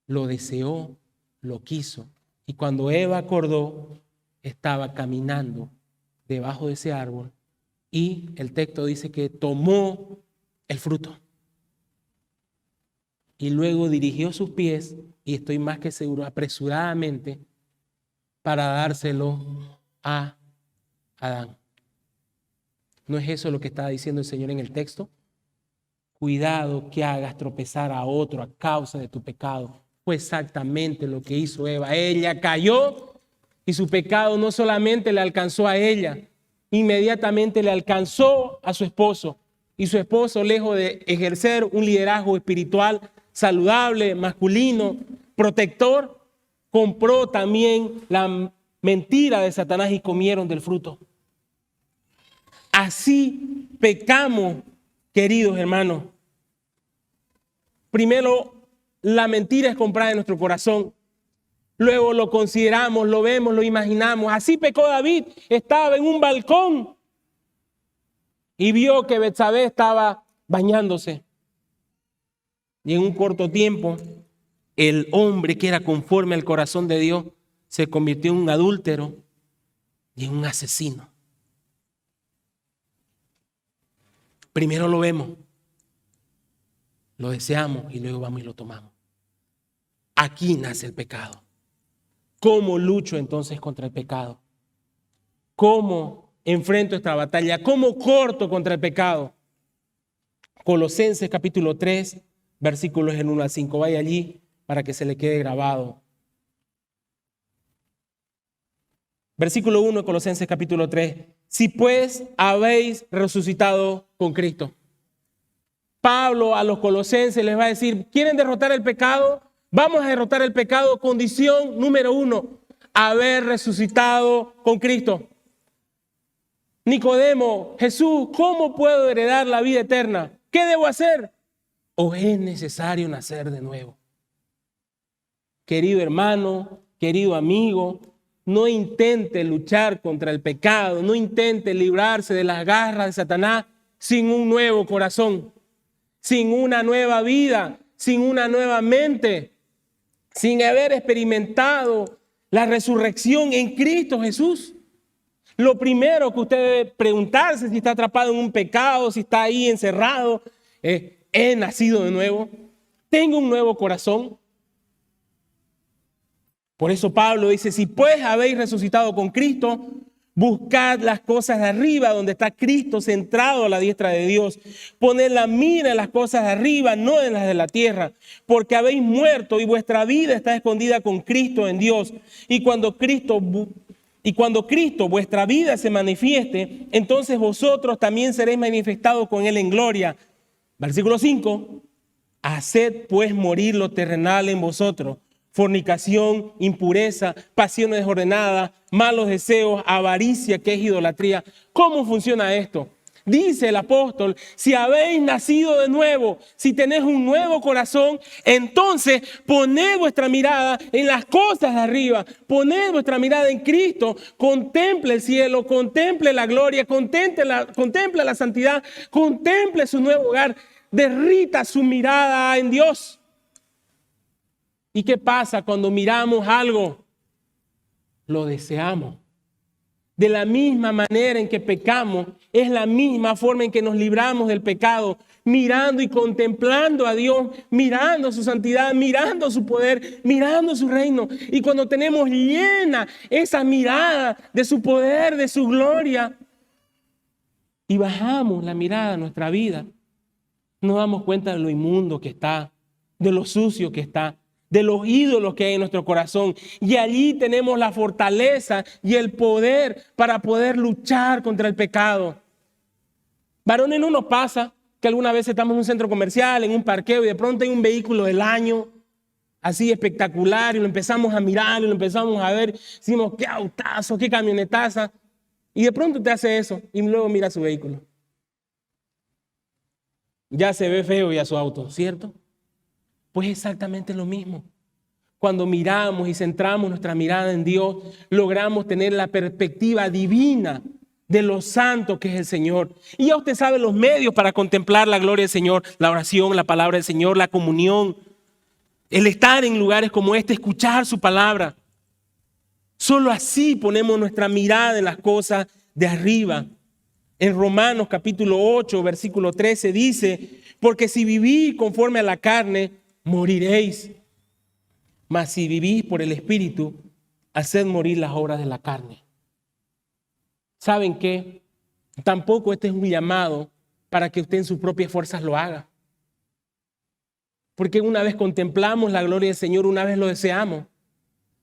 [SPEAKER 1] lo deseó, lo quiso. Y cuando Eva acordó, estaba caminando debajo de ese árbol y el texto dice que tomó el fruto. Y luego dirigió sus pies, y estoy más que seguro, apresuradamente, para dárselo a Adán. ¿No es eso lo que estaba diciendo el Señor en el texto? Cuidado que hagas tropezar a otro a causa de tu pecado. Fue exactamente lo que hizo Eva. Ella cayó y su pecado no solamente le alcanzó a ella, inmediatamente le alcanzó a su esposo. Y su esposo, lejos de ejercer un liderazgo espiritual saludable, masculino, protector, compró también la mentira de Satanás y comieron del fruto. Así pecamos, queridos hermanos. Primero, la mentira es comprada en nuestro corazón. Luego lo consideramos, lo vemos, lo imaginamos. Así pecó David. Estaba en un balcón y vio que Betsabé estaba bañándose. Y en un corto tiempo, el hombre que era conforme al corazón de Dios se convirtió en un adúltero y en un asesino. Primero lo vemos, lo deseamos y luego vamos y lo tomamos. Aquí nace el pecado. ¿Cómo lucho entonces contra el pecado? ¿Cómo enfrento esta batalla? ¿Cómo corto contra el pecado? Colosenses capítulo 3, versículos del 1 al 5. Vaya allí para que se le quede grabado. Versículo 1 de Colosenses capítulo 3. Si pues habéis resucitado con Cristo. Pablo a los colosenses les va a decir, ¿quieren derrotar el pecado? Vamos a derrotar el pecado. Condición número 1, haber resucitado con Cristo. Nicodemo, Jesús, ¿cómo puedo heredar la vida eterna? ¿Qué debo hacer? ¿O es necesario nacer de nuevo? Querido hermano, querido amigo, no intente luchar contra el pecado, no intente librarse de las garras de Satanás sin un nuevo corazón, sin una nueva vida, sin una nueva mente, sin haber experimentado la resurrección en Cristo Jesús. Lo primero que usted debe preguntarse si está atrapado en un pecado, si está ahí encerrado, ¿he nacido de nuevo? ¿Tengo un nuevo corazón? Por eso Pablo dice, si pues habéis resucitado con Cristo, buscad las cosas de arriba, donde está Cristo centrado a la diestra de Dios. Poned la mira en las cosas de arriba, no en las de la tierra, porque habéis muerto y vuestra vida está escondida con Cristo en Dios. Y cuando Cristo, vuestra vida se manifieste, entonces vosotros también seréis manifestados con Él en gloria. Versículo 5, haced pues morir lo terrenal en vosotros. Fornicación, impureza, pasiones desordenadas, malos deseos, avaricia, que es idolatría. ¿Cómo funciona esto? Dice el apóstol, si habéis nacido de nuevo, si tenéis un nuevo corazón, entonces poned vuestra mirada en las cosas de arriba, poned vuestra mirada en Cristo, contemple el cielo, contemple la gloria, contemple la santidad, contemple su nuevo hogar, derrita su mirada en Dios. ¿Y qué pasa cuando miramos algo? Lo deseamos. De la misma manera en que pecamos, es la misma forma en que nos libramos del pecado, mirando y contemplando a Dios, mirando su santidad, mirando su poder, mirando su reino. Y cuando tenemos llena esa mirada de su poder, de su gloria, y bajamos la mirada a nuestra vida, nos damos cuenta de lo inmundo que está, de lo sucio que está, de los ídolos que hay en nuestro corazón. Y allí tenemos la fortaleza y el poder para poder luchar contra el pecado. Varones, ¿no nos pasa que alguna vez estamos en un centro comercial, en un parqueo, y de pronto hay un vehículo del año, así espectacular, y lo empezamos a mirar, y lo empezamos a ver, decimos, qué autazo, qué camionetaza, y de pronto te hace eso, y luego mira su vehículo. Ya se ve feo ya su auto, ¿cierto? Pues exactamente lo mismo. Cuando miramos y centramos nuestra mirada en Dios, logramos tener la perspectiva divina de lo santo que es el Señor. Y ya usted sabe los medios para contemplar la gloria del Señor, la oración, la palabra del Señor, la comunión, el estar en lugares como este, escuchar su palabra. Solo así ponemos nuestra mirada en las cosas de arriba. En Romanos capítulo 8, versículo 13 dice, porque si vivís conforme a la carne, moriréis. Mas si vivís por el Espíritu, haced morir las obras de la carne. ¿Saben qué? Tampoco este es un llamado para que usted en sus propias fuerzas lo haga. Porque una vez contemplamos la gloria del Señor, una vez lo deseamos.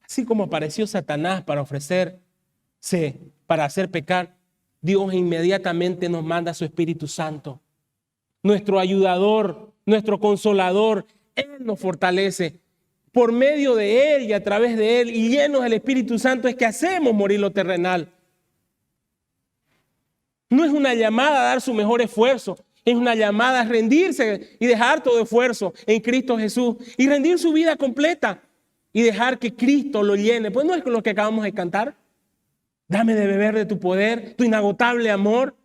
[SPEAKER 1] Así como apareció Satanás para ofrecerse, para hacer pecar, Dios inmediatamente nos manda a su Espíritu Santo. Nuestro ayudador, nuestro consolador, Él nos fortalece. Por medio de Él y a través de Él y llenos del Espíritu Santo es que hacemos morir lo terrenal. No es una llamada a dar su mejor esfuerzo, es una llamada a rendirse y dejar todo esfuerzo en Cristo Jesús y rendir su vida completa y dejar que Cristo lo llene. Pues no es lo que acabamos de cantar. Dame de beber de tu poder, tu inagotable amor.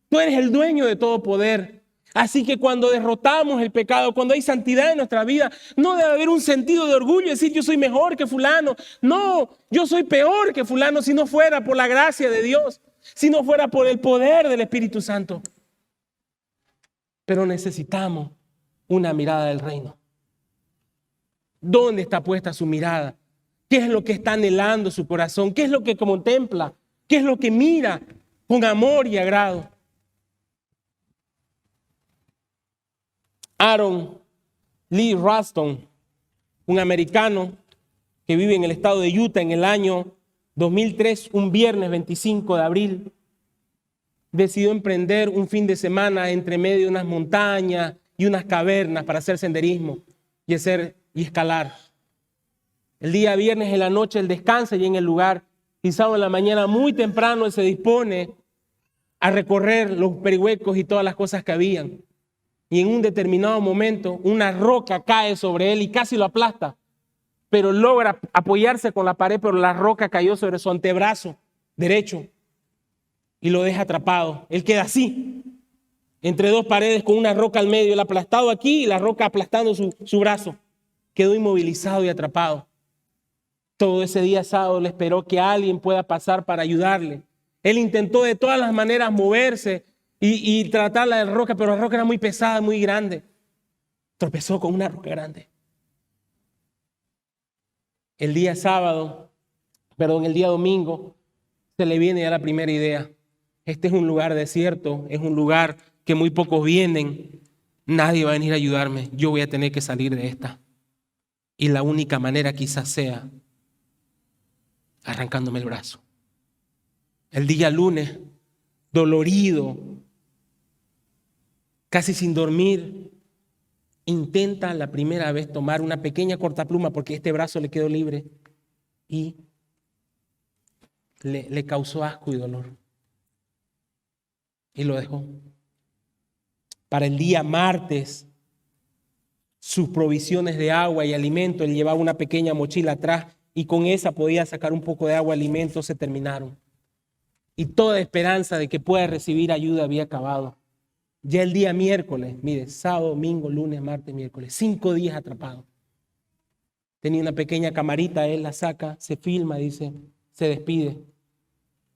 [SPEAKER 1] Tú eres el dueño de todo poder. Así que cuando derrotamos el pecado, cuando hay santidad en nuestra vida, no debe haber un sentido de orgullo, decir yo soy mejor que fulano. No, yo soy peor que fulano si no fuera por la gracia de Dios, si no fuera por el poder del Espíritu Santo. Pero necesitamos una mirada del reino. ¿Dónde está puesta su mirada? ¿Qué es lo que está anhelando su corazón? ¿Qué es lo que contempla ¿Qué es lo que mira con amor y agrado? Aaron Lee Ralston, un americano que vive en el estado de Utah en el año 2003, un viernes 25 de abril, decidió emprender un fin de semana entre medio de unas montañas y unas cavernas para hacer senderismo y escalar. El día viernes en la noche él descansa y en el lugar, y sábado en la mañana muy temprano él se dispone a recorrer los perihuecos y todas las cosas que habían. Y en un determinado momento una roca cae sobre él y casi lo aplasta, pero logra apoyarse con la pared, pero la roca cayó sobre su antebrazo derecho y lo deja atrapado. Él queda así, entre dos paredes con una roca al medio, el aplastado aquí y la roca aplastando su brazo. Quedó inmovilizado y atrapado. Todo ese día sábado le esperó que alguien pueda pasar para ayudarle. Él intentó de todas las maneras moverse y tratar la roca, pero la roca era muy pesada, muy grande. Tropezó con una roca grande. El día domingo, se le viene ya la primera idea. Este es un lugar desierto, es un lugar que muy pocos vienen. Nadie va a venir a ayudarme. Yo voy a tener que salir de esta. Y la única manera quizás sea arrancándome el brazo. El día lunes, dolorido, casi sin dormir, intenta la primera vez tomar una pequeña cortapluma porque este brazo le quedó libre y le causó asco y dolor. Y lo dejó. Para el día martes, sus provisiones de agua y alimento, él llevaba una pequeña mochila atrás y con esa podía sacar un poco de agua y alimento, se terminaron. Y toda esperanza de que pueda recibir ayuda había acabado. Ya el día miércoles, mire, sábado, domingo, lunes, martes, miércoles, 5 días atrapado. Tenía una pequeña camarita, él la saca, se filma, dice, se despide.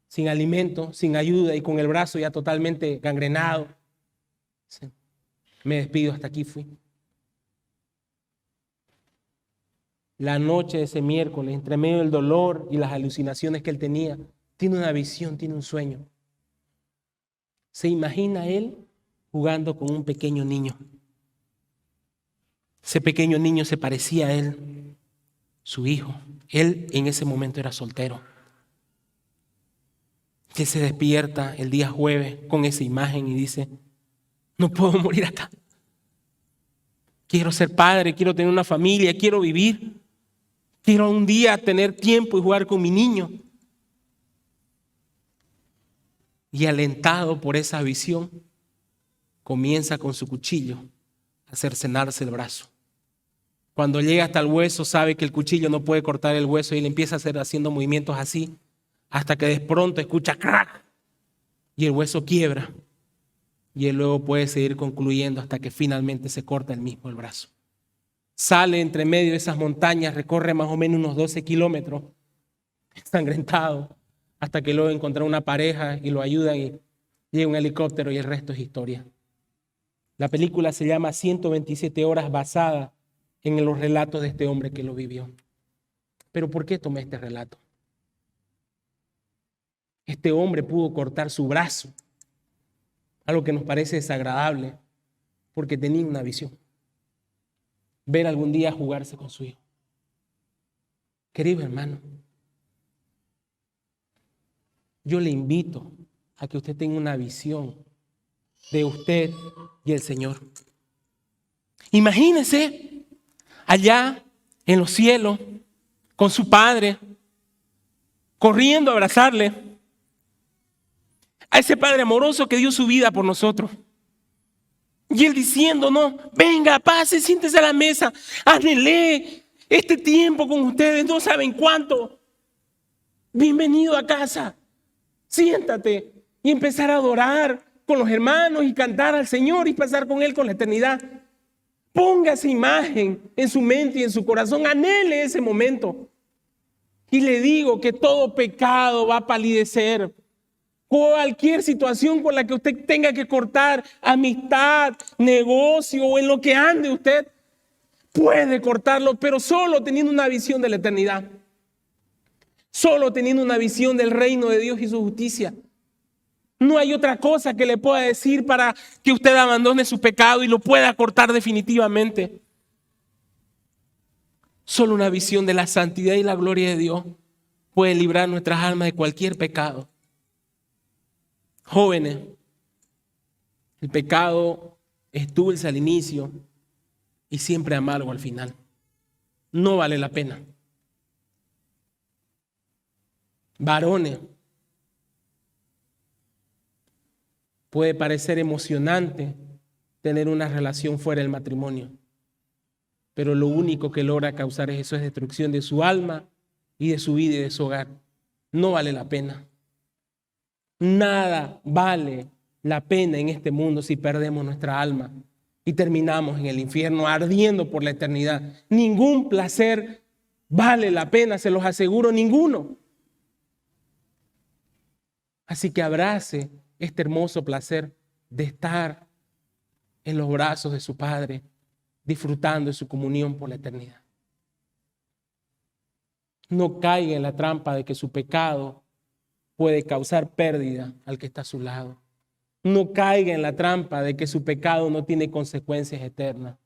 [SPEAKER 1] Sin alimento, sin ayuda y con el brazo ya totalmente gangrenado. Sí. Me despido, hasta aquí fui. La noche de ese miércoles, entre medio del dolor y las alucinaciones que él tenía, tiene una visión, tiene un sueño. Se imagina él jugando con un pequeño niño. Ese pequeño niño se parecía a él, su hijo. Él en ese momento era soltero. Que se despierta el día jueves con esa imagen y dice, no puedo morir acá. Quiero ser padre, quiero tener una familia, quiero vivir. Quiero un día tener tiempo y jugar con mi niño. Y alentado por esa visión, comienza con su cuchillo a cercenarse el brazo. Cuando llega hasta el hueso, sabe que el cuchillo no puede cortar el hueso y le empieza a hacer haciendo movimientos así, hasta que de pronto escucha crack y el hueso quiebra. Y él luego puede seguir concluyendo hasta que finalmente se corta el brazo. Sale entre medio de esas montañas, recorre más o menos unos 12 kilómetros, ensangrentado, hasta que luego encuentra una pareja y lo ayudan y llega un helicóptero y el resto es historia. La película se llama 127 horas, basada en los relatos de este hombre que lo vivió. Pero ¿por qué tomé este relato? Este hombre pudo cortar su brazo, algo que nos parece desagradable, porque tenía una visión. Ver algún día jugarse con su hijo. Querido hermano, yo le invito a que usted tenga una visión de usted y el Señor. Imagínese allá en los cielos con su Padre, corriendo a abrazarle, a ese Padre amoroso que dio su vida por nosotros. Y él diciendo, no, venga, pase, siéntese a la mesa, anhelé este tiempo con ustedes, no saben cuánto. Bienvenido a casa, siéntate y empezar a adorar con los hermanos y cantar al Señor y pasar con Él con la eternidad. Ponga esa imagen en su mente y en su corazón, anhele ese momento. Y le digo que todo pecado va a palidecer. Cualquier situación con la que usted tenga que cortar amistad, negocio o en lo que ande usted, puede cortarlo, pero solo teniendo una visión de la eternidad. Solo teniendo una visión del reino de Dios y su justicia. No hay otra cosa que le pueda decir para que usted abandone su pecado y lo pueda cortar definitivamente. Solo una visión de la santidad y la gloria de Dios puede librar nuestras almas de cualquier pecado. Jóvenes, el pecado es dulce al inicio y siempre amargo al final. No vale la pena. Varones, puede parecer emocionante tener una relación fuera del matrimonio, pero lo único que logra causar eso es destrucción de su alma y de su vida y de su hogar. No vale la pena. Nada vale la pena en este mundo si perdemos nuestra alma y terminamos en el infierno ardiendo por la eternidad. Ningún placer vale la pena, se los aseguro, ninguno. Así que abrace este hermoso placer de estar en los brazos de su Padre, disfrutando de su comunión por la eternidad. No caiga en la trampa de que su pecado puede causar pérdida al que está a su lado. No caiga en la trampa de que su pecado no tiene consecuencias eternas.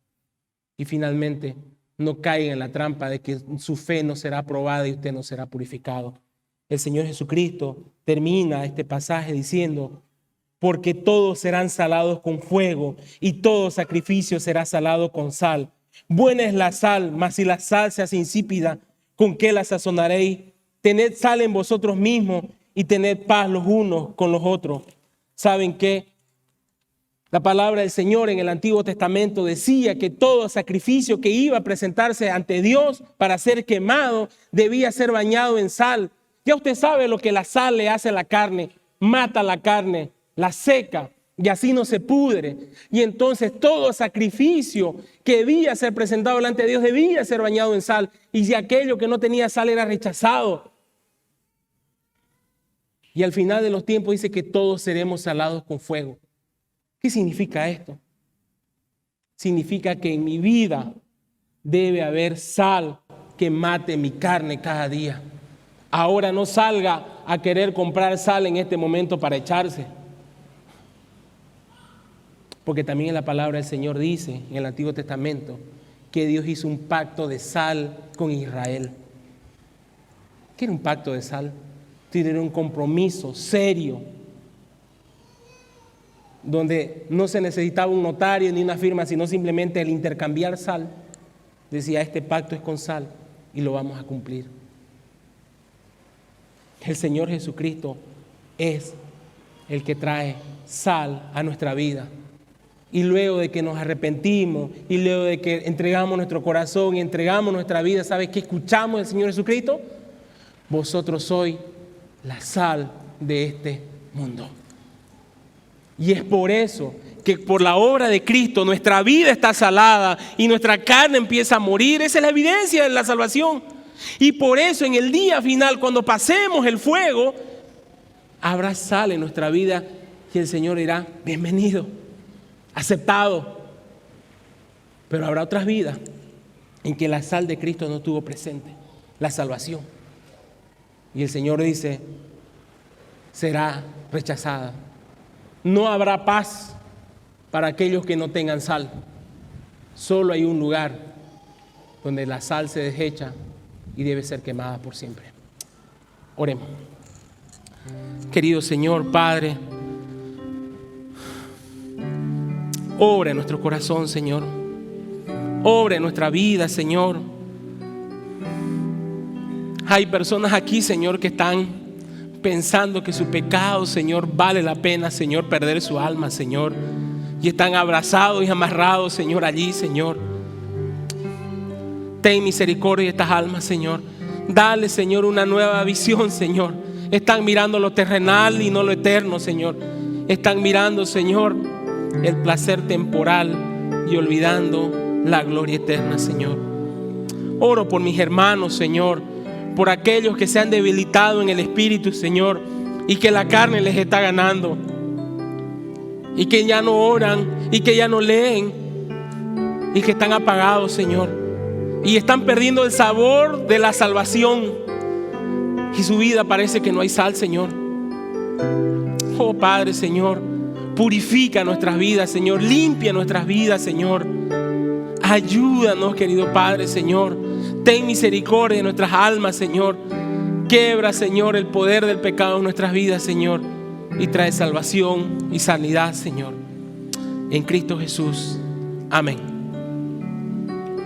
[SPEAKER 1] Y finalmente, no caiga en la trampa de que su fe no será aprobada y usted no será purificado. El Señor Jesucristo termina este pasaje diciendo: porque todos serán salados con fuego y todo sacrificio será salado con sal. Buena es la sal, mas si la sal se hace insípida, ¿con qué la sazonaréis? Tened sal en vosotros mismos y tened paz los unos con los otros. ¿Saben qué? La palabra del Señor en el Antiguo Testamento decía que todo sacrificio que iba a presentarse ante Dios para ser quemado debía ser bañado en sal. Ya usted sabe lo que la sal le hace a la carne. Mata la carne, la seca y así no se pudre. Y entonces todo sacrificio que debía ser presentado delante de Dios debía ser bañado en sal. Y si aquello que no tenía sal era rechazado. Y al final de los tiempos dice que todos seremos salados con fuego. ¿Qué significa esto? Significa que en mi vida debe haber sal que mate mi carne cada día. Ahora no salga a querer comprar sal en este momento para echarse. Porque también en la palabra del Señor dice, en el Antiguo Testamento, que Dios hizo un pacto de sal con Israel. ¿Qué era un pacto de sal? Tiene un compromiso serio, donde no se necesitaba un notario ni una firma, sino simplemente el intercambiar sal. Decía, este pacto es con sal y lo vamos a cumplir. El Señor Jesucristo es el que trae sal a nuestra vida. Y luego de que nos arrepentimos y luego de que entregamos nuestro corazón y entregamos nuestra vida, ¿sabes qué escuchamos del Señor Jesucristo? Vosotros sois la sal de este mundo. Y es por eso que por la obra de Cristo nuestra vida está salada y nuestra carne empieza a morir. Esa es la evidencia de la salvación. Y por eso en el día final, cuando pasemos el fuego, habrá sal en nuestra vida y el Señor dirá, bienvenido, aceptado. Pero habrá otras vidas en que la sal de Cristo no estuvo presente, la salvación. Y el Señor dice, será rechazada. No habrá paz para aquellos que no tengan sal. Solo hay un lugar donde la sal se desecha y debe ser quemada por siempre. Oremos. Querido Señor, Padre, obra en nuestro corazón, Señor. Obra en nuestra vida, Señor. Hay personas aquí, Señor, que están pensando que su pecado, Señor, vale la pena, Señor, perder su alma, Señor. Y están abrazados y amarrados, Señor, allí, Señor. Ten misericordia de estas almas, Señor. Dale, Señor, una nueva visión, Señor. Están mirando lo terrenal y no lo eterno, Señor. Están mirando, Señor, el placer temporal y olvidando la gloria eterna, Señor. Oro por mis hermanos, Señor, por aquellos que se han debilitado en el espíritu, Señor, y que la carne les está ganando, y que ya no oran, y que ya no leen, y que están apagados, Señor, y están perdiendo el sabor de la salvación, que su vida parece que no hay sal, Señor. Oh Padre, Señor, purifica nuestras vidas, Señor. Limpia nuestras vidas, Señor. Ayúdanos, querido Padre, Señor. Ten misericordia de nuestras almas, Señor. Quiebra, Señor, el poder del pecado en nuestras vidas, Señor. Y trae salvación y sanidad, Señor. En Cristo Jesús. Amén.